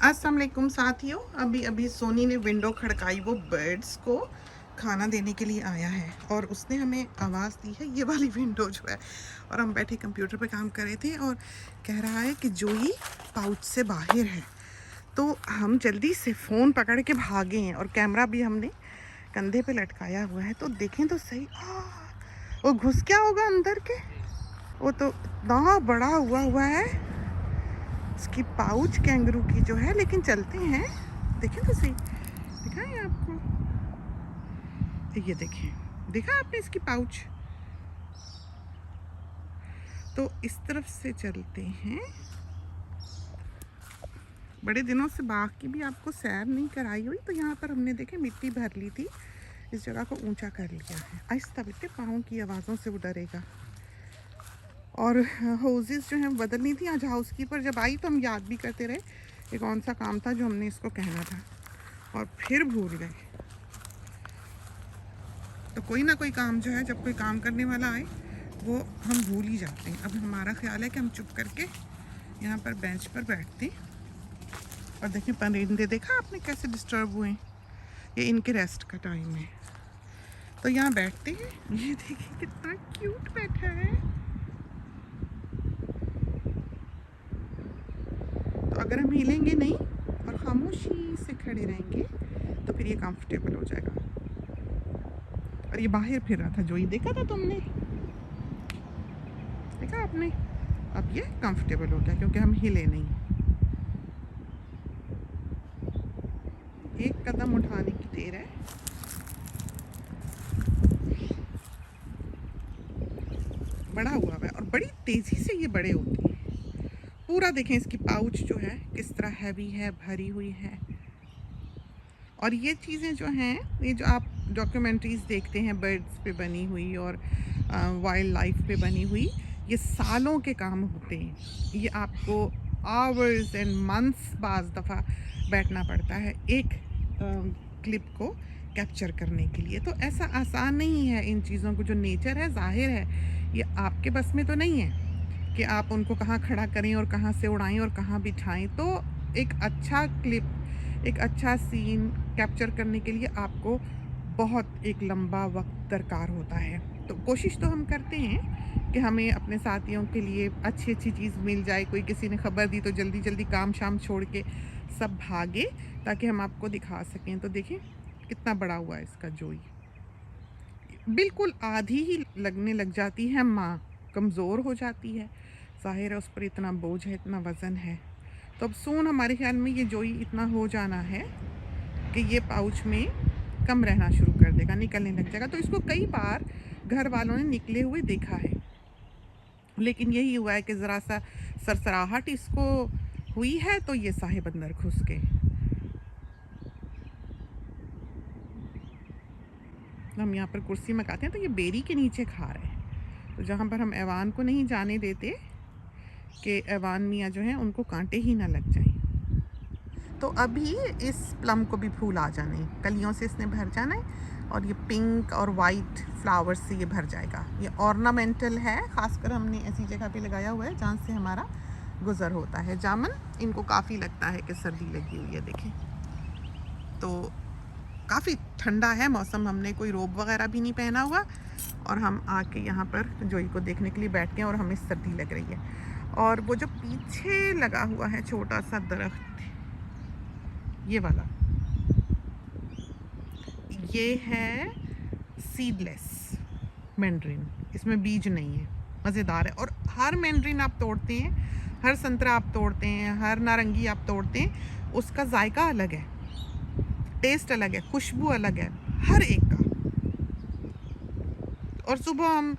अस्सलाम वालेकुम साथियों, अभी अभी सोनी ने विंडो खड़काई। वो बर्ड्स को खाना देने के लिए आया है और उसने हमें आवाज़ दी है, ये वाली विंडो जो है। और हम बैठे कंप्यूटर पे काम कर रहे थे और कह रहा है कि जोई पाउच से बाहर है। तो हम जल्दी से फ़ोन पकड़ के भागे हैं और कैमरा भी हमने कंधे पे लटकाया हुआ है। तो देखें तो सही, वो घुस क्या होगा अंदर के। वो तो इतना बड़ा हुआ है इसकी पाउच कैंगरू की जो है। लेकिन चलते हैं, देखें तो सही, दिखाएं आपको। ये देखें, देखा आपने इसकी पाउच। तो इस तरफ से चलते हैं। बड़े दिनों से बाग की भी आपको सैर नहीं कराई हुई, तो यहाँ पर हमने देखे मिट्टी भर ली थी, इस जगह को ऊंचा कर लिया है। आहिस्ता बेटे, पाँव की आवाज़ों से वो डरेगा। और हाउसेस जो हैं बदलनी थी। आज हाउस कीपर जब आई तो हम याद भी करते रहे कि कौन सा काम था जो हमने इसको कहना था, और फिर भूल गए। तो कोई ना कोई काम जो है, जब कोई काम करने वाला आए वो हम भूल ही जाते हैं। अब हमारा ख्याल है कि हम चुप करके यहाँ पर बेंच पर बैठते हैं। और देखिए परिंदे, देखा आपने कैसे डिस्टर्ब हुए। ये इनके रेस्ट का टाइम है, तो यहाँ बैठते हैं। ये देखिए कितना क्यूट बैठा है। तो अगर हम हिलेंगे नहीं और खामोशी से खड़े रहेंगे तो फिर ये कंफर्टेबल हो जाएगा। और ये बाहर फिर रहा था, जो ही देखा था तुमने, देखा आपने। अब ये कंफर्टेबल हो गया क्योंकि हम हिले नहीं। एक कदम उठाने की देर है। बड़ा हुआ है और बड़ी तेजी से ये बड़े होते हैं। पूरा देखें, इसकी पाउच जो है किस तरह हैवी है, भरी हुई है। और ये चीज़ें जो हैं, ये जो आप डॉक्यूमेंट्रीज़ देखते हैं बर्ड्स पे बनी हुई और वाइल्ड लाइफ पे बनी हुई, ये सालों के काम होते हैं। ये आपको आवर्स एंड मंथ्स बाज़ दफ़ा बैठना पड़ता है एक क्लिप को कैप्चर करने के लिए। तो ऐसा आसान नहीं है। इन चीज़ों को जो नेचर है, ज़ाहिर है ये आपके बस में तो नहीं है कि आप उनको कहाँ खड़ा करें और कहाँ से उड़ाएं और कहाँ बिठाएं। तो एक अच्छा क्लिप, एक अच्छा सीन कैप्चर करने के लिए आपको बहुत एक लंबा वक्त दरकार होता है। तो कोशिश तो हम करते हैं कि हमें अपने साथियों के लिए अच्छी अच्छी चीज़ मिल जाए। कोई किसी ने खबर दी तो जल्दी जल्दी काम शाम छोड़ के सब भागे ताकि हम आपको दिखा सकें। तो देखिए कितना बड़ा हुआ है इसका जोई। बिल्कुल आधी ही लगने लग जाती है माँ, कमज़ोर हो जाती है। ज़ाहिर है उस पर इतना बोझ है, इतना वज़न है। तो अब सून हमारे ख्याल में ये जोई इतना हो जाना है कि ये पाउच में कम रहना शुरू कर देगा, निकलने लग जाएगा। तो इसको कई बार घर वालों ने निकले हुए देखा है, लेकिन यही हुआ है कि ज़रा सा सरसराहट इसको हुई है तो ये साहिब अंदर घुस गए। हम यहाँ पर कुर्सी में खाते हैं तो ये बेरी के नीचे खा रहे हैं। तो जहाँ पर हम ऐवान को नहीं जाने देते कि ऐवान मियाँ जो हैं उनको कांटे ही ना लग जाएं। तो अभी इस प्लम को भी फूल आ जाने, कलियों से इसने भर जाना है और ये पिंक और वाइट फ्लावर्स से ये भर जाएगा। ये ऑर्नामेंटल है, ख़ासकर हमने ऐसी जगह पे लगाया हुआ है जहाँ से हमारा गुज़र होता है। जामन इनको काफ़ी लगता है कि सर्दी लगी हुई है। देखें तो काफ़ी ठंडा है मौसम, हमने कोई रोब वगैरह भी नहीं पहना हुआ और हम आके यहाँ पर जोई को देखने के लिए बैठते हैं और हमें सर्दी लग रही है। और वो जो पीछे लगा हुआ है छोटा सा दरख्त, ये वाला, ये है सीडलेस मैंड्रिन, इसमें बीज नहीं है। मज़ेदार है। और हर मैंड्रिन आप तोड़ते हैं, हर संतरा आप तोड़ते हैं, हर नारंगी आप तोड़ते हैं, उसका जायका अलग है, टेस्ट अलग है, खुशबू अलग है हर एक का। और सुबह हम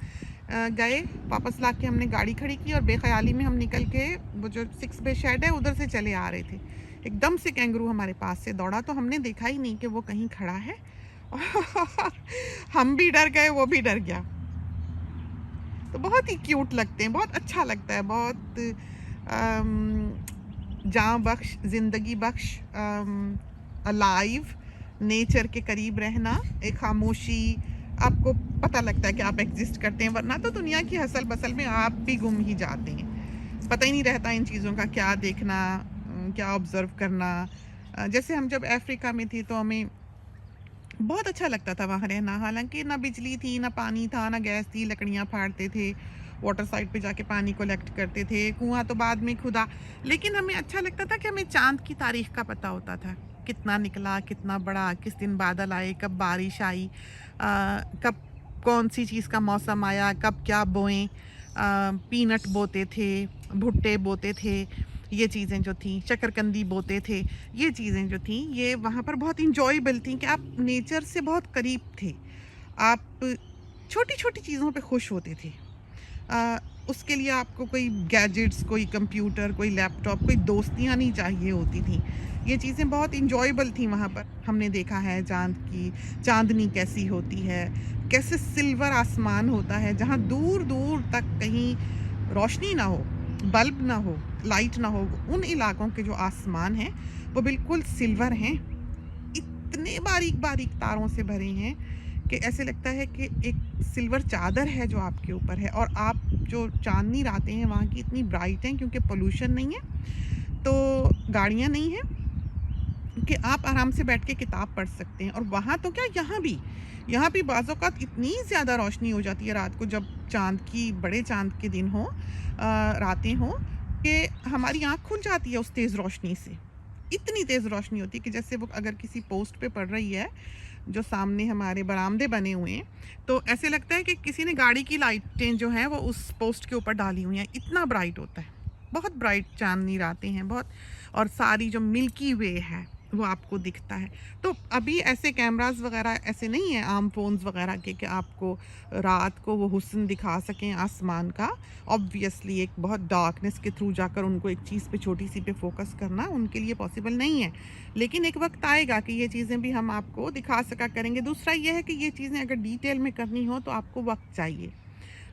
गए, वापस ला के हमने गाड़ी खड़ी की और बेख्याली में हम निकल के वो जो 6 बे शेड है उधर से चले आ रहे थे। एकदम से कैंगरू हमारे पास से दौड़ा, तो हमने देखा ही नहीं कि वो कहीं खड़ा है। हम भी डर गए, वो भी डर गया। तो बहुत ही क्यूट लगते हैं, बहुत अच्छा लगता है, बहुत जान बख्श, ज़िंदगी बख्श, अलाइव, नेचर के करीब रहना, एक खामोशी, आपको पता लगता है कि आप एग्जिस्ट करते हैं। वरना तो दुनिया की हसल बसल में आप भी गुम ही जाते हैं, पता ही नहीं रहता इन चीज़ों का, क्या देखना, क्या ऑब्ज़र्व करना। जैसे हम जब अफ्रीका में थे तो हमें बहुत अच्छा लगता था वहाँ रहना। हालाँकि ना बिजली थी, ना पानी था, ना गैस थी, लकड़ियाँ फाड़ते थे, वाटर साइड पे जाके पानी कलेक्ट करते थे, कुआँ तो बाद में खुदा। लेकिन हमें अच्छा लगता था कि हमें चाँद की तारीख़ का पता होता था, कितना निकला, कितना बढ़ा, किस दिन बादल आए, कब बारिश आई, कब कौन-सी चीज़ का मौसम आया, कब क्या बोएँ। पीनट बोते थे, भुट्टे बोते थे, ये चीज़ें जो थीं, शकरकंदी बोते थे। ये चीज़ें जो थीं, ये वहाँ पर बहुत एन्जॉयबल थीं कि आप नेचर से बहुत करीब थे। आप छोटी-छोटी चीज़ों पे खुश होते थे। अ, उसके लिए आपको कोई गैजेट्स, कोई कंप्यूटर, कोई लैपटॉप, कोई दोस्तियाँ नहीं चाहिए होती थीं। ये चीज़ें बहुत एन्जॉयबल थीं वहाँ पर। हमने देखा है चाँदनी कैसी होती है, कैसे सिल्वर आसमान होता है, जहाँ दूर-दूर तक कहीं रोशनी ना हो, बल्ब ना हो, लाइट ना हो। उन इलाकों के जो आसमान हैं, वो बिल्कुल सिल्वर हैं। इतने बारीक-बारीक तारों से भरे हैं कि ऐसे लगता है कि एक सिल्वर चादर है जो आपके ऊपर है। और आप जो चाँदनी रातें हैं वहाँ की इतनी ब्राइट हैं क्योंकि पॉल्यूशन नहीं है, तो गाड़ियाँ नहीं हैं, कि आप आराम से बैठ के किताब पढ़ सकते हैं। और वहाँ तो क्या, यहाँ भी बाज़ औक़ात इतनी ज़्यादा रोशनी हो जाती है रात को, जब बड़े चाँद के दिन हों, रातें हों, कि हमारी आँख खुल जाती है उस तेज़ रोशनी से। इतनी तेज़ रोशनी होती है कि जैसे वो अगर किसी पोस्ट पे पड़ रही है, जो सामने हमारे बरामदे बने हुए हैं, तो ऐसे लगता है कि किसी ने गाड़ी की लाइटें जो हैं वो उस पोस्ट के ऊपर डाली हुई हैं, इतना ब्राइट होता है। बहुत ब्राइट चाँदनी रातें हैं, बहुत। और सारी जो मिल्की वे है, वो आपको दिखता है। तो अभी ऐसे कैमराज़ वग़ैरह ऐसे नहीं हैं आम फ़ोन्स वग़ैरह के, कि आपको रात को वो हुस्न दिखा सकें आसमान का। ऑब्वियसली एक बहुत डार्कनेस के थ्रू जाकर उनको एक चीज़ पे, छोटी-सी पे फ़ोकस करना उनके लिए पॉसिबल नहीं है। लेकिन एक वक़्त आएगा कि ये चीज़ें भी हम आपको दिखा सका करेंगे। दूसरा ये है कि ये चीज़ें अगर डिटेल में करनी हो तो आपको वक़्त चाहिए,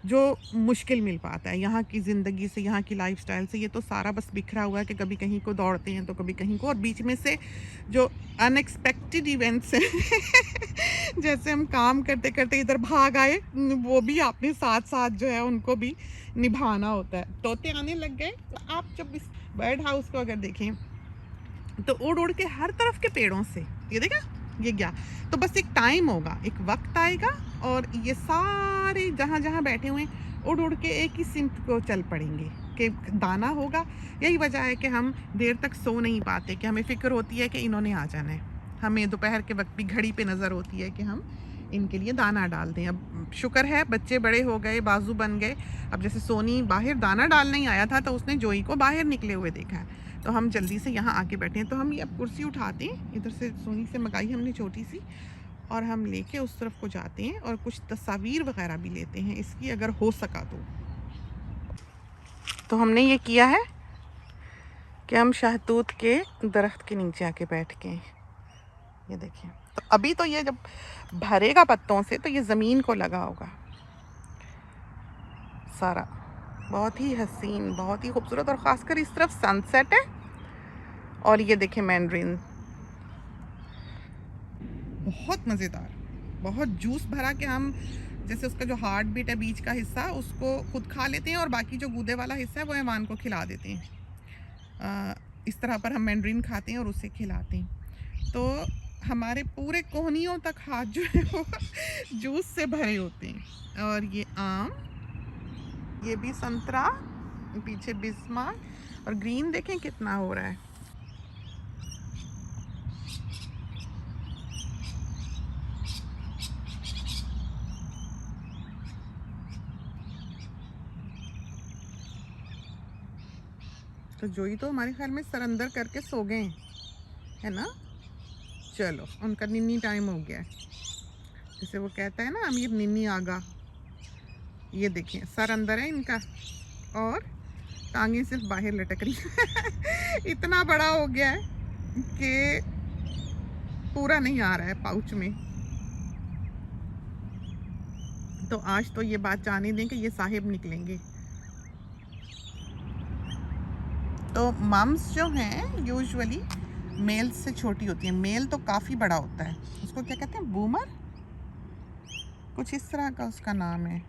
जो मुश्किल मिल पाता है। यहाँ की ज़िंदगी से, यहाँ की लाइफ़स्टाइल से ये तो सारा बस बिखरा हुआ है कि कभी कहीं को दौड़ते हैं तो कभी कहीं को, और बीच में से जो अनएक्सपेक्टेड इवेंट्स हैं जैसे हम काम करते-करते इधर भाग आए, वो भी आपने साथ-साथ जो है उनको भी निभाना होता है। तोते आने लग गए, तो आप जब इस बर्ड हाउस को अगर देखें, तो उड़-उड़ के हर तरफ के पेड़ों से, ये देखा? ये गया। तो बस एक टाइम होगा, एक वक़्त आएगा और ये सारे जहाँ-जहाँ बैठे हुए हैं, उड़-उड़ के एक ही सिमत को चल पड़ेंगे कि दाना होगा। यही वजह है कि हम देर तक सो नहीं पाते, कि हमें फ़िक्र होती है कि इन्होंने आ जाना है। हमें दोपहर के वक़्त भी घड़ी पे नज़र होती है कि हम इनके लिए दाना डाल दें। अब शुक्र है बच्चे बड़े हो गए, बाज़ू बन गए। अब जैसे सोनी बाहर दाना डालने ही आया था, तो उसने जोई को बाहर निकले हुए देखा है। तो हम जल्दी से यहाँ आके बैठे हैं। तो हम ये अब कुर्सी उठाते हैं, इधर से सोनी से मंगाई हमने छोटी-सी, और हम लेके उस तरफ को जाते हैं और कुछ तस्वीर वग़ैरह भी लेते हैं इसकी, अगर हो सका तो। तो हमने ये किया है कि हम शहतूत के दरख्त के नीचे आके बैठ के, ये देखिए। तो अभी तो ये जब भरेगा पत्तों से तो ये ज़मीन को लगा होगा सारा। बहुत ही हसीन, बहुत ही खूबसूरत, और ख़ासकर इस तरफ सनसेट है। और ये देखें मैंड्रिन, बहुत मज़ेदार, बहुत जूस भरा के हम जैसे उसका जो हार्ट बीट है, बीच का हिस्सा, उसको खुद खा लेते हैं और बाकी जो गूदे वाला हिस्सा है वो ऐवान को खिला देते हैं। इस तरह पर हम मैंड्रिन खाते हैं और उसे खिलाते हैं। तो हमारे पूरे कोहनियों तक हाथ जो है वो जूस से भरे होते हैं। और ये आम, ये भी संतरा, पीछे बिस्मार्क, और ग्रीन देखें कितना हो रहा है। तो जोई तो हमारे ख्याल में सर अंदर करके सो गए हैं, है ना? चलो, उनका निन्नी टाइम हो गया है, जैसे वो कहता है ना अमीर निन्नी आगा। ये देखें सर अंदर है इनका और टांगें सिर्फ बाहर लटक रही हैं। इतना बड़ा हो गया है कि पूरा नहीं आ रहा है पाउच में। तो आज तो ये बात जाने दें कि ये साहिब निकलेंगे। तो मम्स जो हैं यूजुअली मेल से छोटी होती हैं। मेल तो काफ़ी बड़ा होता है, उसको क्या कहते हैं, बूमर, कुछ इस तरह का उसका नाम है।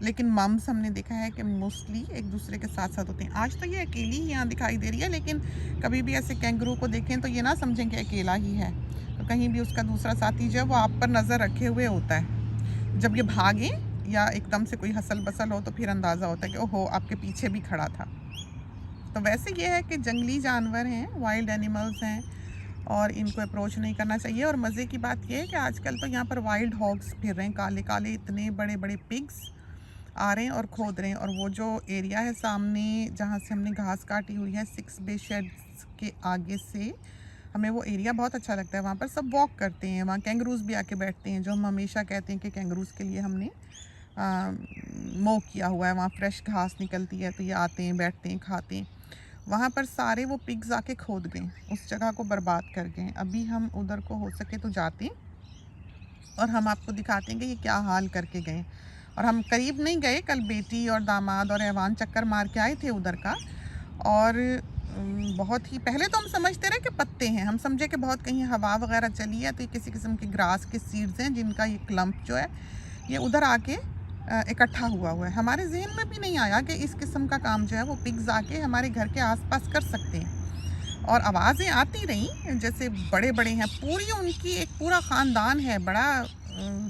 लेकिन मम्स हमने देखा है कि मोस्टली एक दूसरे के साथ साथ होते हैं। आज तो ये अकेली ही यहाँ दिखाई दे रही है, लेकिन कभी भी ऐसे कैंगरू को देखें तो ये ना समझें कि अकेला ही है, तो कहीं भी उसका दूसरा साथी जो है वो आप पर नज़र रखे हुए होता है। जब ये भागे या एकदम से कोई हसल बसल हो तो फिर अंदाज़ा होता है कि ओहो आपके पीछे भी खड़ा था। तो वैसे ये है कि जंगली जानवर हैं, वाइल्ड एनिमल्स हैं, और इनको अप्रोच नहीं करना चाहिए। और मज़े की बात यह है कि आजकल तो यहाँ पर वाइल्ड हॉग्स फिर रहे हैं, काले काले इतने बड़े बड़े पिग्स आ रहे हैं और खोद रहे हैं। और वो जो एरिया है सामने जहाँ से हमने घास काटी हुई है 6 बे शेड्स के आगे से, हमें वो एरिया बहुत अच्छा लगता है। वहाँ पर सब वॉक करते हैं, वहाँ कैंगरूज भी आके बैठते हैं, जो हम हमेशा कहते हैं कि कैंगरूज के लिए हमने मो किया हुआ है। वहाँ फ्रेश घास निकलती है तो ये आते हैं, बैठते हैं, खाते हैं। वहाँ पर सारे वो पिग्स आके खोद गए, उस जगह को बर्बाद कर गए। अभी हम उधर को हो सके तो जाते हैं और हम आपको दिखाते हैं कि ये क्या हाल करके गए। और हम करीब नहीं गए, कल बेटी और दामाद और ऐवान चक्कर मार के आए थे उधर का। और बहुत ही पहले तो हम समझते रहे कि पत्ते हैं, हम समझे कि बहुत कहीं हवा वगैरह चली है तो ये किसी किस्म के ग्रास के सीड्स हैं जिनका ये क्लम्प जो है ये उधर आके इकट्ठा हुआ है। हमारे जहन में भी नहीं आया कि इस किस्म का काम जो है वो पिग्स आके हमारे घर के आसपास कर सकते हैं। और आवाज़ें आती रहीं जैसे बड़े बड़े हैं, पूरी उनकी एक पूरा ख़ानदान है, बड़ा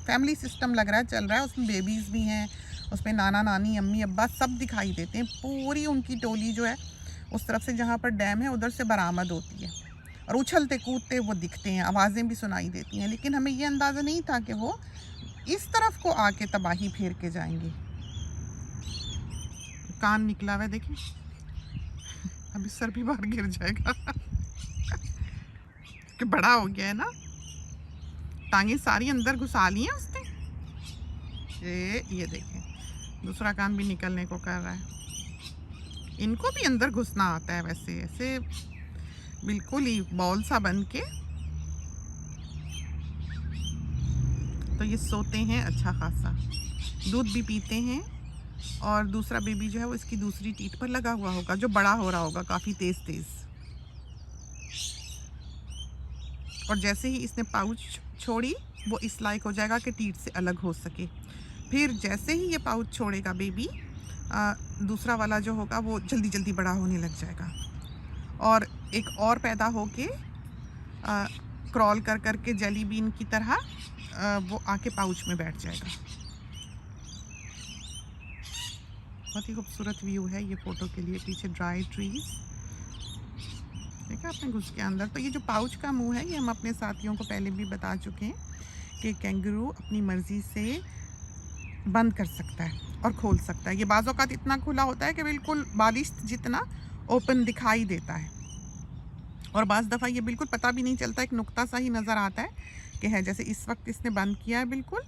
फैमिली सिस्टम लग रहा है, चल रहा है। उसमें बेबीज़ भी हैं, उसमें नाना नानी अम्मी अब्बा सब दिखाई देते हैं। पूरी उनकी टोली जो है उस तरफ से जहाँ पर डैम है उधर से बरामद होती है और उछलते कूदते वो दिखते हैं, आवाज़ें भी सुनाई देती हैं। लेकिन हमें ये अंदाज़ा नहीं था कि वो इस तरफ को आके तबाही फेर के जाएंगे। कान निकला हुआ है देखिए, अभी सर भी बाहर गिर जाएगा कि बड़ा हो गया है ना, टांगे सारी अंदर घुसा ली हैं उसने। ये देखें दूसरा कान भी निकलने को कर रहा है। इनको भी अंदर घुसना आता है वैसे, ऐसे बिल्कुल ही बॉल सा बन के। तो ये सोते हैं अच्छा खासा, दूध भी पीते हैं। और दूसरा बेबी जो है वो इसकी दूसरी टीट पर लगा हुआ होगा, जो बड़ा हो रहा होगा काफ़ी तेज़ तेज़। और जैसे ही इसने पाउच छोड़ी वो इस लायक हो जाएगा कि टीट से अलग हो सके। फिर जैसे ही ये पाउच छोड़ेगा बेबी, दूसरा वाला जो होगा वो जल्दी जल्दी बड़ा होने लग जाएगा और एक और पैदा होके क्रॉल कर कर के जेली बीन की तरह वो आके पाउच में बैठ जाएगा। बहुत ही खूबसूरत व्यू है ये फ़ोटो के लिए। पीछे ड्राई ट्रीज देखा आपने घुस के अंदर। तो ये जो पाउच का मुंह है ये हम अपने साथियों को पहले भी बता चुके हैं कि कैंगरू अपनी मर्ज़ी से बंद कर सकता है और खोल सकता है। ये बाज़ औक़ात इतना खुला होता है कि बिल्कुल बालिश जितना ओपन दिखाई देता है, और बाज़ दफ़ा ये बिल्कुल पता भी नहीं चलता, एक नुक्ता सा ही नज़र आता है कि है। जैसे इस वक्त इसने बंद किया है बिल्कुल,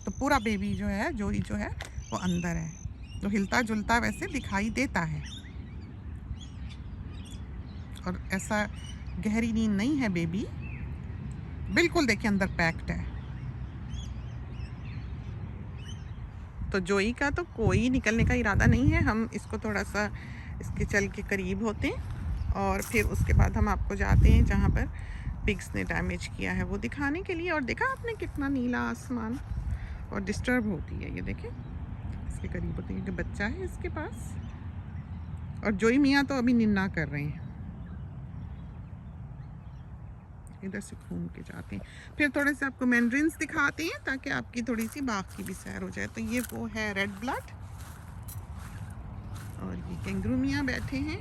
तो पूरा बेबी जो है जोई जो है वो अंदर है, तो हिलता जुलता वैसे दिखाई देता है। और ऐसा गहरी नींद नहीं है बेबी, बिल्कुल देखिए अंदर पैक्ड है। तो जोई का तो कोई निकलने का इरादा नहीं है। हम इसको थोड़ा सा इसके चल के करीब होते हैं और फिर उसके बाद हम आपको जाते हैं जहाँ पर पिग्स ने डैमेज किया है वो दिखाने के लिए। और देखा आपने कितना नीला आसमान, और डिस्टर्ब होती है ये देखें, इसके करीब होती है कि बच्चा है इसके पास। और जोई मियाँ तो अभी निन्ना कर रहे हैं। इधर से घूम के जाते हैं, फिर थोड़े से आपको मैंड्रिन्स दिखाते हैं ताकि आपकी थोड़ी सी बाग की भी सैर हो जाए। तो ये वो है रेड ब्लड, और ये कैंगरू मियाँ बैठे हैं।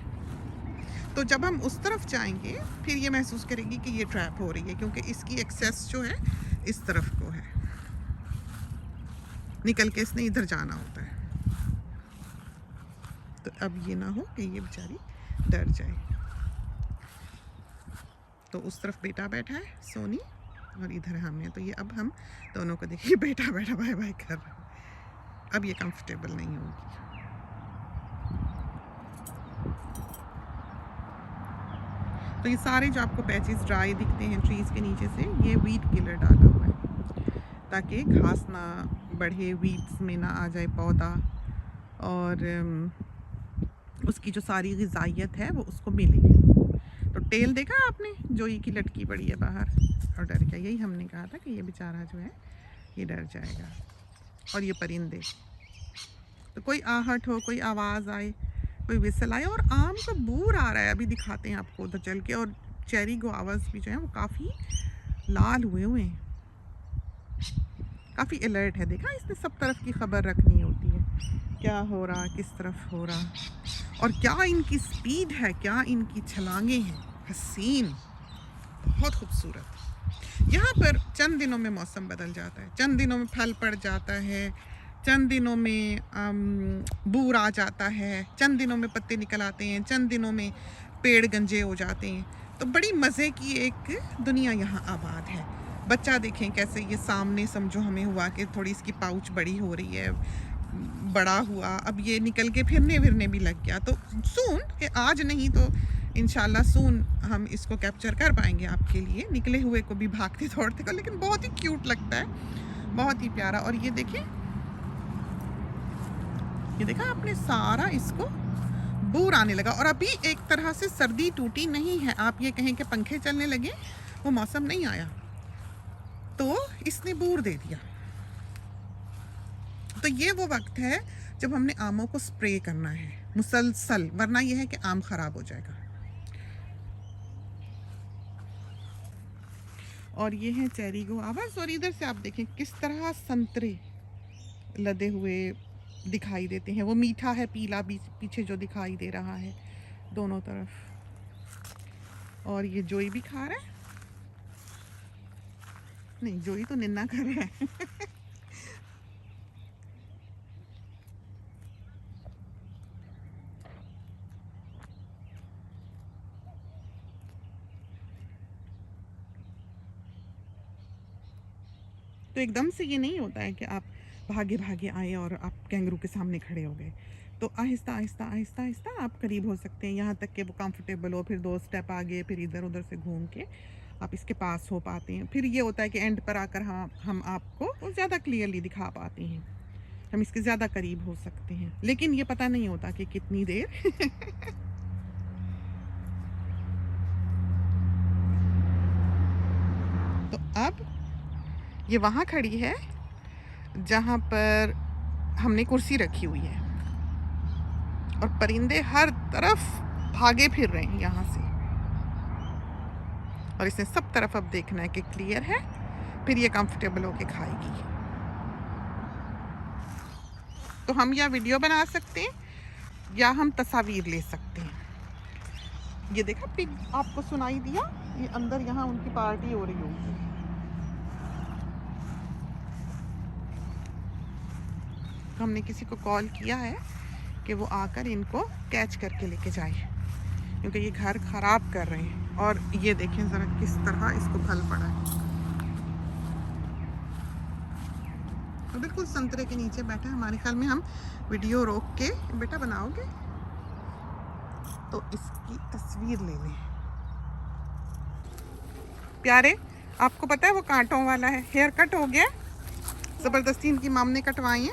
तो जब हम उस तरफ जाएंगे फिर ये महसूस करेगी कि ये ट्रैप हो रही है, क्योंकि इसकी एक्सेस जो है इस तरफ को है, निकल के इसने इधर जाना होता है। तो अब ये ना हो कि ये बेचारी डर जाए। तो उस तरफ बेटा बैठा है सोनी, और इधर हम हैं। तो ये अब हम दोनों को देखिए बेटा बैठा बाय बाय कर रहा है। अब ये कंफर्टेबल नहीं होगी। तो ये सारे जो आपको पैचेस ड्राई दिखते हैं ट्रीज़ के नीचे से, ये वीट किलर डाला हुआ है ताकि घास ना बढ़े, वीड्स में ना आ जाए पौधा, और उसकी जो सारी ग़िज़ाइयत है वो उसको मिले। तो टेल देखा आपने, जोई की लटकी पड़ी है बाहर और डर गया। यही हमने कहा था कि ये बेचारा जो है ये डर जाएगा। और ये परिंदे, तो कोई आहट हो, कोई आवाज़ आए, कोई विसल आए, और आम का बूर आ रहा है, अभी दिखाते हैं आपको उधर चल के। और चेरी गुआवास भी जो है वो काफ़ी लाल हुए हुए हैं, काफ़ी अलर्ट है। देखा, इसने सब तरफ की खबर रखनी होती है, क्या हो रहा, किस तरफ हो रहा, और क्या इनकी स्पीड है, क्या इनकी छलांगे हैं, हसीन, बहुत खूबसूरत। यहाँ पर चंद दिनों में मौसम बदल जाता है, चंद दिनों में फल पड़ जाता है, चंद दिनों में बूर आ जाता है, चंद दिनों में पत्ते निकल आते हैं, चंद दिनों में पेड़ गंजे हो जाते हैं। तो बड़ी मज़े की एक दुनिया यहाँ आबाद है। बच्चा देखें कैसे ये सामने समझो हमें हुआ कि थोड़ी इसकी पाउच बड़ी हो रही है, बड़ा हुआ, अब ये निकल के फिरने विरने भी लग गया। तो सून, आज नहीं तो इंशाल्लाह सून हम इसको कैप्चर कर पाएंगे आपके लिए, निकले हुए को भी भागते दौड़ते को, लेकिन बहुत ही क्यूट लगता है, बहुत ही प्यारा। और ये देखें, ये देखा आपने, सारा इसको बूर आने लगा। और अभी एक तरह से सर्दी टूटी नहीं है, आप ये कहें कि पंखे चलने लगे, वो मौसम नहीं आया, तो इसने बूर दे दिया। तो ये वो वक्त है जब हमने आमों को स्प्रे करना है मुसलसल, वरना यह है कि आम खराब हो जाएगा। और ये है चेरी गुआवास। और इधर से आप देखें किस तरह संतरे लदे हुए दिखाई देते हैं, वो मीठा है, पीला भी पीछे जो दिखाई दे रहा है दोनों तरफ। और ये जोई भी खा रहा है, नहीं जोई तो निन्ना कर रहा है तो एकदम से ये नहीं होता है कि आप भागे भागे आए और आप कैंगरू के सामने खड़े हो गए। तो आहिस्ता आहिस्ता आहिस्ता आहिस्ता आप करीब हो सकते हैं, यहाँ तक कि वो कंफर्टेबल हो, फिर 2 स्टेप आगे, फिर इधर उधर से घूम के आप इसके पास हो पाते हैं। फिर ये होता है कि एंड पर आकर हम आपको ज़्यादा क्लियरली दिखा पाते हैं, हम इसके ज़्यादा करीब हो सकते हैं, लेकिन ये पता नहीं होता कि कितनी देर तो अब ये वहाँ खड़ी है जहाँ पर हमने कुर्सी रखी हुई है, और परिंदे हर तरफ भागे फिर रहे हैं यहाँ से, और इसे सब तरफ अब देखना है कि क्लियर है, फिर ये कंफर्टेबल होके खाएगी। तो हम या वीडियो बना सकते हैं या हम तस्वीर ले सकते हैं। ये देखा पिग आपको सुनाई दिया, ये अंदर यहाँ उनकी पार्टी हो रही होगी। तो हमने किसी को कॉल किया है कि वो आकर इनको कैच करके लेके जाए, क्योंकि ये घर ख़राब कर रहे हैं। और ये देखें ज़रा किस तरह इसको फल पड़ा है, तो बिल्कुल संतरे के नीचे बैठा है। हमारे ख्याल में हम वीडियो रोक के, बेटा बनाओगे तो इसकी तस्वीर ले लें। प्यारे, आपको पता है वो कांटों वाला है, हेयर कट हो गया, ज़बरदस्ती इनकी माम ने कटवाई है।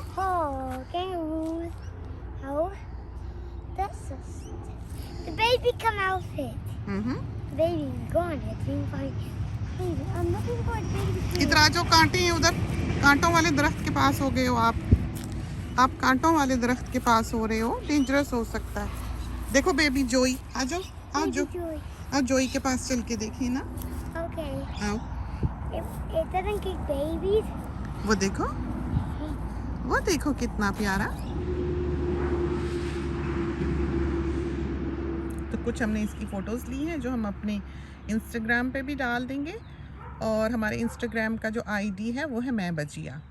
The baby come out of it. The baby is gone. I'm looking for the baby. इधर आ जाओ, कांटे हैं उधर, कांटों वाले दरख्त के पास हो गए हो आप कांटों वाले दरख्त के पास हो रहे हो, डेंजरस हो सकता है। देखो बेबी जोई, आ जाओ, आ जाओ, आ जोई के पास चल के देखिए ना। Okay. आओ, It doesn't kick babies. वो देखो कितना प्यारा। तो कुछ हमने इसकी फ़ोटोज़ ली हैं जो हम अपने इंस्टाग्राम पे भी डाल देंगे, और हमारे इंस्टाग्राम का जो आईडी है वो है मैं बजिया।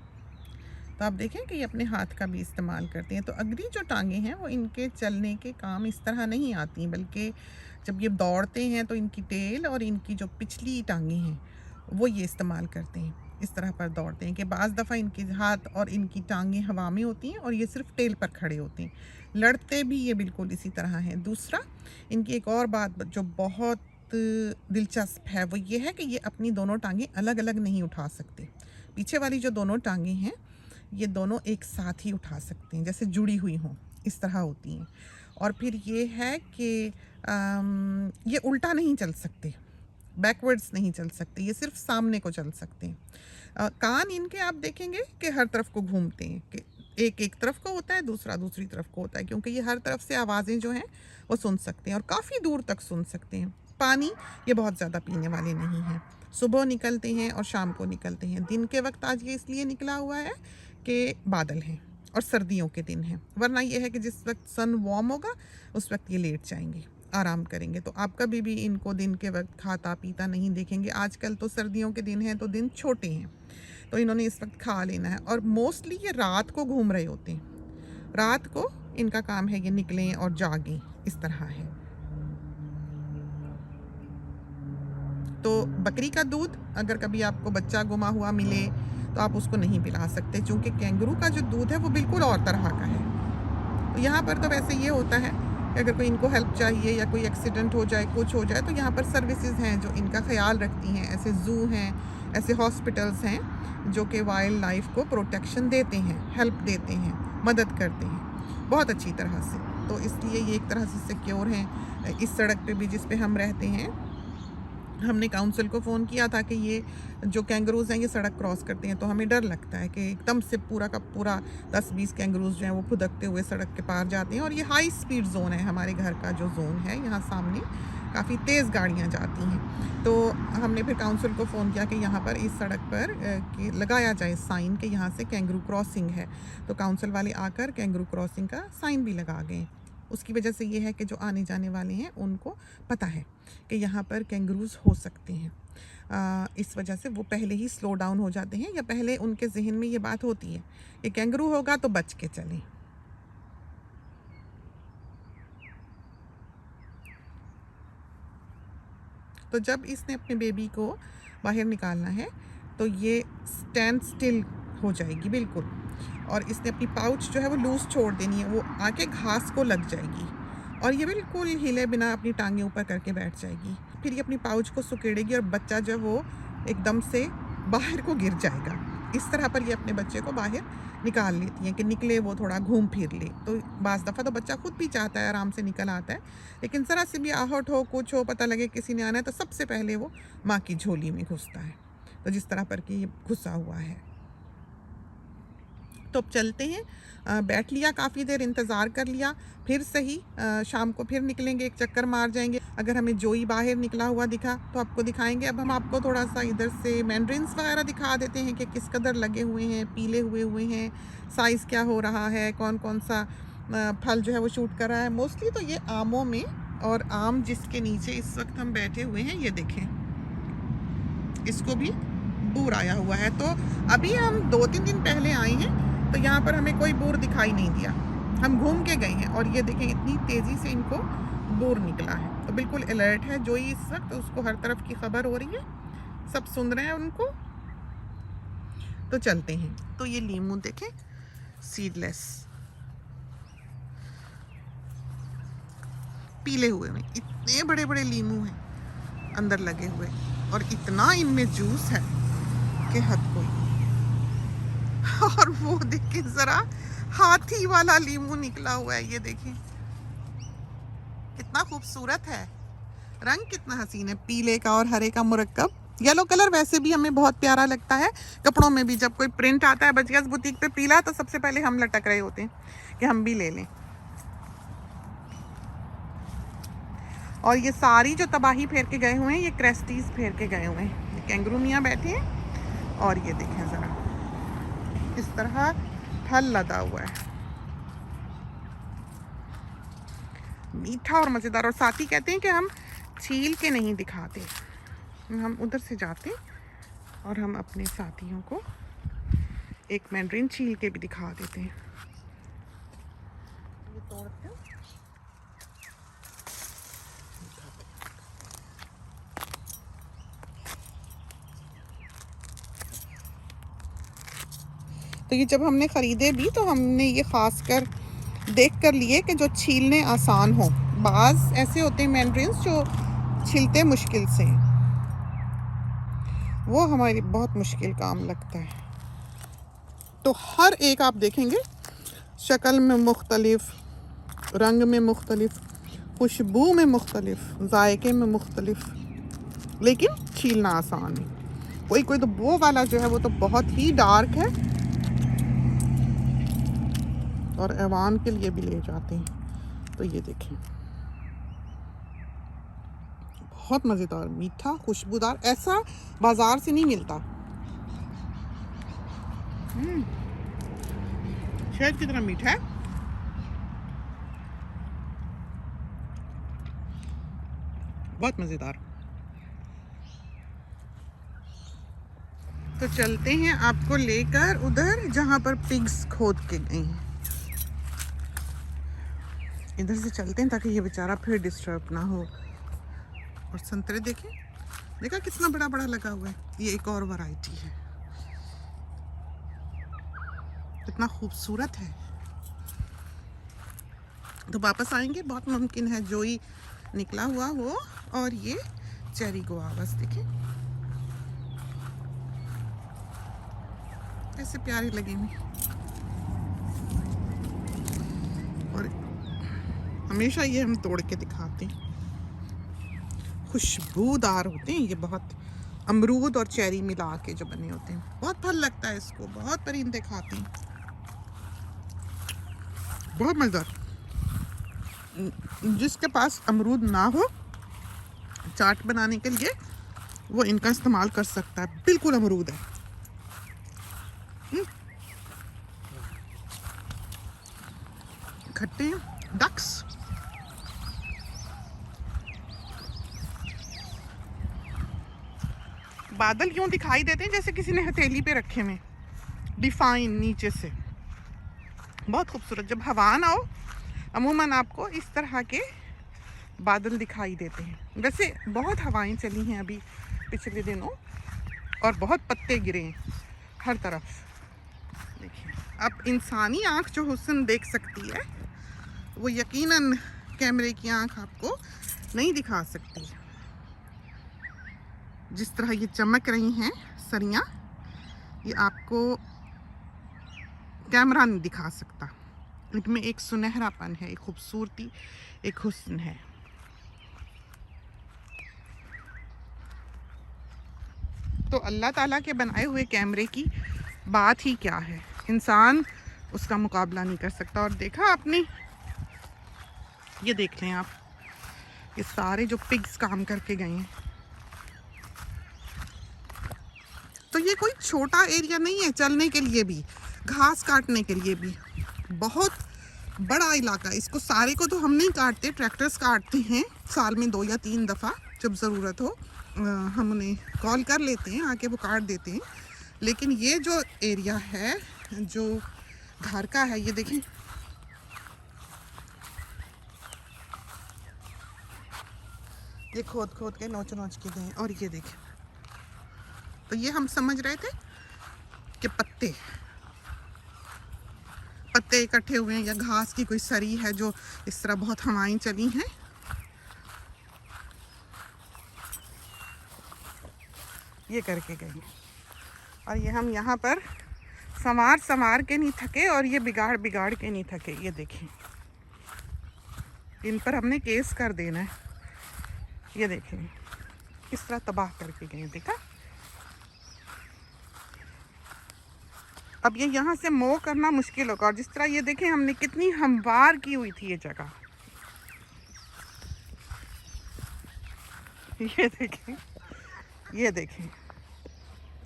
तो आप देखें कि ये अपने हाथ का भी इस्तेमाल करते हैं। तो अगली जो टांगें हैं वो इनके चलने के काम इस तरह नहीं आती, बल्कि जब ये दौड़ते हैं तो इनकी टेल और इनकी जो पिछली टांगें हैं वो ये इस्तेमाल करते हैं, इस तरह पर दौड़ते हैं कि बाज़ दफ़ा इनके हाथ और इनकी टांगें हवा में होती हैं और ये सिर्फ टेल पर खड़े होते हैं। लड़ते भी ये बिल्कुल इसी तरह हैं। दूसरा, इनकी एक और बात जो बहुत दिलचस्प है वो ये है कि ये अपनी दोनों टांगें अलग अलग नहीं उठा सकते। पीछे वाली जो दोनों टांगें हैं ये दोनों एक साथ ही उठा सकते हैं, जैसे जुड़ी हुई हों, इस तरह होती हैं। और फिर ये है कि ये उल्टा नहीं चल सकते, बैकवर्ड्स नहीं चल सकते, ये सिर्फ सामने को चल सकते हैं। कान इनके आप देखेंगे कि हर तरफ को घूमते हैं, कि एक एक तरफ को होता है, दूसरा दूसरी तरफ को होता है, क्योंकि ये हर तरफ से आवाज़ें जो हैं वो सुन सकते हैं और काफ़ी दूर तक सुन सकते हैं। पानी ये बहुत ज़्यादा पीने वाले नहीं हैं, सुबह निकलते हैं और शाम को निकलते हैं। दिन के वक्त आज ये इसलिए निकला हुआ है कि बादल हैं और सर्दियों के दिन हैं, वरना ये है कि जिस वक्त सन वार्म होगा उस वक्त ये लेट जाएंगे, आराम करेंगे। तो आप कभी भी इनको दिन के वक्त खाता पीता नहीं देखेंगे। आजकल तो सर्दियों के दिन हैं तो दिन छोटे हैं, तो इन्होंने इस वक्त खा लेना है। और मोस्टली ये रात को घूम रहे होते हैं, रात को इनका काम है ये निकलें और जागें, इस तरह है। तो बकरी का दूध अगर कभी आपको बच्चा गुमा हुआ मिले तो आप उसको नहीं पिला सकते, क्योंकि कैंगरू का जो दूध है वो बिल्कुल और तरह का है। तो यहाँ पर तो वैसे ये होता है कि अगर कोई इनको हेल्प चाहिए या कोई एक्सीडेंट हो जाए, कुछ हो जाए, तो यहाँ पर सर्विसेज हैं जो इनका ख्याल रखती हैं। ऐसे ज़ू हैं, ऐसे हॉस्पिटल्स हैं जो कि वाइल्ड लाइफ को प्रोटेक्शन देते हैं, हेल्प देते हैं, मदद करते हैं बहुत अच्छी तरह से। तो इसलिए ये एक तरह से सिक्योर हैं। इस सड़क पे भी जिस पे हम रहते हैं, हमने काउंसिल को फ़ोन किया था कि ये जो कैंगरूज़ हैं ये सड़क क्रॉस करते हैं, तो हमें डर लगता है कि एकदम से पूरा का पूरा 10-20 कैंगरूज़ जो हैं वो फुदकते हुए सड़क के पार जाते हैं। और ये हाई स्पीड जोन है, हमारे घर का जो जोन है, यहाँ सामने काफ़ी तेज़ गाड़ियाँ जाती हैं। तो हमने फिर काउंसिल को फ़ोन किया कि यहाँ पर इस सड़क पर कि लगाया जाए साइन कि यहाँ से कैंगरू क्रॉसिंग है। तो काउंसिल वाले आकर कैंगरू क्रॉसिंग का साइन भी लगा गए। उसकी वजह से ये है कि जो आने जाने वाले हैं उनको पता है कि यहाँ पर कैंगरूज़ हो सकते हैं। इस वजह से वो पहले ही स्लो डाउन हो जाते हैं, या पहले उनके जहन में ये बात होती है कि कैंगरू होगा तो बच के चलें। तो जब इसने अपने बेबी को बाहर निकालना है तो ये स्टैंड स्टिल हो जाएगी बिल्कुल, और इसने अपनी पाउच जो है वो लूज़ छोड़ देनी है, वो आके घास को लग जाएगी और ये बिल्कुल हिले बिना अपनी टांगें ऊपर करके बैठ जाएगी। फिर ये अपनी पाउच को सुकेड़ेगी और बच्चा जो वो एकदम से बाहर को गिर जाएगा। इस तरह पर ये अपने बच्चे को बाहर निकाल लेती हैं कि निकले, वो थोड़ा घूम फिर ले। तो बाज़ दफ़ा तो बच्चा खुद भी चाहता है, आराम से निकल आता है, लेकिन ज़रा से भी आहट हो, कुछ हो, पता लगे किसी ने आना है, तो सबसे पहले वो माँ की झोली में घुसता है। तो जिस तरह पर कि ये घुसा हुआ है। तो अब चलते हैं, बैठ लिया, काफ़ी देर इंतज़ार कर लिया, फिर सही शाम को फिर निकलेंगे, एक चक्कर मार जाएंगे। अगर हमें जोई बाहर निकला हुआ दिखा तो आपको दिखाएंगे। अब हम आपको थोड़ा सा इधर से मैंड्रिन्स वगैरह दिखा देते हैं कि किस कदर लगे हुए हैं, पीले हुए हैं, साइज़ क्या हो रहा है, कौन कौन सा फल जो है वो शूट कर रहा है। मोस्टली तो ये आमों में, और आम जिसके नीचे इस वक्त हम बैठे हुए हैं, ये देखें, इसको भी बूर आया हुआ है। तो अभी हम 2-3 दिन पहले आए हैं, तो यहाँ पर हमें कोई बूर दिखाई नहीं दिया, हम घूम के गए हैं, और ये देखें इतनी तेज़ी से इनको बूर निकला है। तो बिल्कुल अलर्ट है जो ही इस वक्त, उसको हर तरफ की खबर हो रही है, सब सुन रहे हैं उनको। तो चलते हैं। तो ये लीमू देखें, सीडलेस, पीले हुए में इतने बड़े बड़े लीमू हैं अंदर लगे हुए, और इतना इनमें जूस है कि हद कोई। और वो देखिए जरा, हाथी वाला लीमू निकला हुआ है, ये देखिए कितना खूबसूरत है, रंग कितना हसीन है, पीले का और हरे का मुरक्कब। येलो कलर वैसे भी हमें बहुत प्यारा लगता है, कपड़ों में भी जब कोई प्रिंट आता है बजियास बुटीक पे पीला, तो सबसे पहले हम लटक रहे होते हैं कि हम भी ले लें। और ये सारी जो तबाही फेर के गए हुए हैं, ये क्रेस्टीज फेर के गए हुए हैं। ये कैंगरू मियाँ बैठे हैं, और ये देखें ज़रा इस तरह फल लदा हुआ है, मीठा और मज़ेदार। और साथी कहते हैं कि हम छील के नहीं दिखाते, हम उधर से जाते और हम अपने साथियों को एक मैंड्रिन छील के भी दिखा देते हैं। ये तोड़ते हैं, तो ये जब हमने ख़रीदे भी तो हमने ये ख़ास कर देख कर लिए कि जो छीलने आसान हो। बाज़ ऐसे होते हैं मैंड्रिन्स जो छीलते मुश्किल से, वो हमारी बहुत मुश्किल काम लगता है। तो हर एक आप देखेंगे शक्ल में मुख्तलिफ, रंग में मुख्तलिफ, खुशबू में मुख्तलिफ, जायके में मुख्तलिफ, लेकिन छीलना आसान है। कोई कोई तो वो वाला जो है वो तो बहुत ही डार्क है और ऐवान के लिए भी ले जाते हैं। तो ये देखें, बहुत मज़ेदार, मीठा, खुशबूदार, ऐसा बाजार से नहीं मिलता। शहद की तरह मीठा है। बहुत मज़ेदार। तो चलते हैं आपको लेकर उधर जहाँ पर पिग्स खोद के गए हैं। इधर से चलते हैं ताकि ये बेचारा फिर डिस्टर्ब ना हो। और संतरे देखें, देखा कितना बड़ा बड़ा लगा हुआ है। ये एक और वैरायटी है, कितना खूबसूरत है। तो वापस आएंगे, बहुत मुमकिन है जोई निकला हुआ हो और ये चेरी गुआवास देखें कैसे प्यारे लगेंगे। और हमेशा ये हम तोड़ के दिखाते हैं, खुशबूदार होते हैं ये, बहुत अमरूद और चेरी मिला के जो बने होते हैं। बहुत फल लगता है इसको, बहुत परिंदे खाते हैं, बहुत मज़ेदार। जिसके पास अमरूद ना हो चाट बनाने के लिए वो इनका इस्तेमाल कर सकता है। बिल्कुल अमरूद है। खट्टे डक्स। बादल यूं दिखाई देते हैं जैसे किसी ने हथेली पे रखे हुए, डिफाइन नीचे से, बहुत खूबसूरत। जब हवा ना हो अमूमन आपको इस तरह के बादल दिखाई देते हैं। वैसे बहुत हवाएं चली हैं अभी पिछले दिनों और बहुत पत्ते गिरे हैं हर तरफ। देखिए, अब इंसानी आँख जो हुस्न देख सकती है वो यकीनन कैमरे की आँख आपको नहीं दिखा सकती। जिस तरह ये चमक रही हैं सरियाँ, ये आपको कैमरा नहीं दिखा सकता। इनमें एक सुनहरापन है, एक खूबसूरती, एक हुस्न है। तो अल्लाह ताला के बनाए हुए कैमरे की बात ही क्या है, इंसान उसका मुकाबला नहीं कर सकता। और देखा आपने, ये देख लें आप, ये सारे जो पिग्स काम करके गए हैं। तो ये कोई छोटा एरिया नहीं है चलने के लिए भी, घास काटने के लिए भी, बहुत बड़ा इलाका। इसको सारे को तो हम नहीं काटते, ट्रैक्टर्स काटते हैं साल में 2 या 3 दफ़ा। जब ज़रूरत हो हम उन्हें कॉल कर लेते हैं, आके वो काट देते हैं। लेकिन ये जो एरिया है जो घर का है, ये देखें, ये खोद खोद के नोच नोच के गए। और ये देखें, तो ये हम समझ रहे थे कि पत्ते इकट्ठे हुए हैं या घास की कोई सरी है जो इस तरह बहुत हवाएं चली हैं। ये करके गए और ये हम यहाँ पर संवार के नहीं थके और ये बिगाड़ के नहीं थके। ये देखें, इन पर हमने केस कर देना है। ये देखें किस तरह तबाह करके गए, देखा। अब ये यहाँ से मोह करना मुश्किल होगा। और जिस तरह ये देखें, हमने कितनी हमवार की हुई थी ये जगह। ये देखें,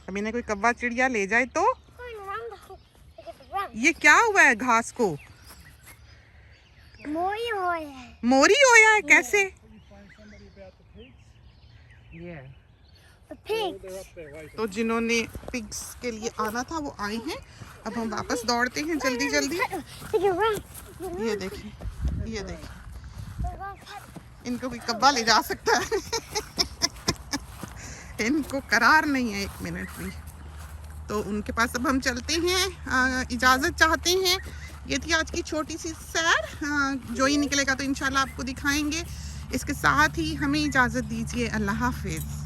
अब इन्हें कोई कौवा चिड़िया ले जाए तो। ये क्या हुआ है घास को? मोरी होया है। कैसे? तो जिन्होंने पिग्स के लिए आना था वो आए हैं। अब हम वापस दौड़ते हैं जल्दी जल्दी। ये देखें, इनको कोई कब्बा ले जा सकता है। इनको करार नहीं है 1 मिनट भी। तो उनके पास अब हम चलते हैं, इजाज़त चाहते हैं। ये थी आज की छोटी सी सैर। जो ही निकलेगा तो इंशाल्लाह आपको दिखाएंगे। इसके साथ ही हमें इजाज़त दीजिए। अल्लाह हाफिज़।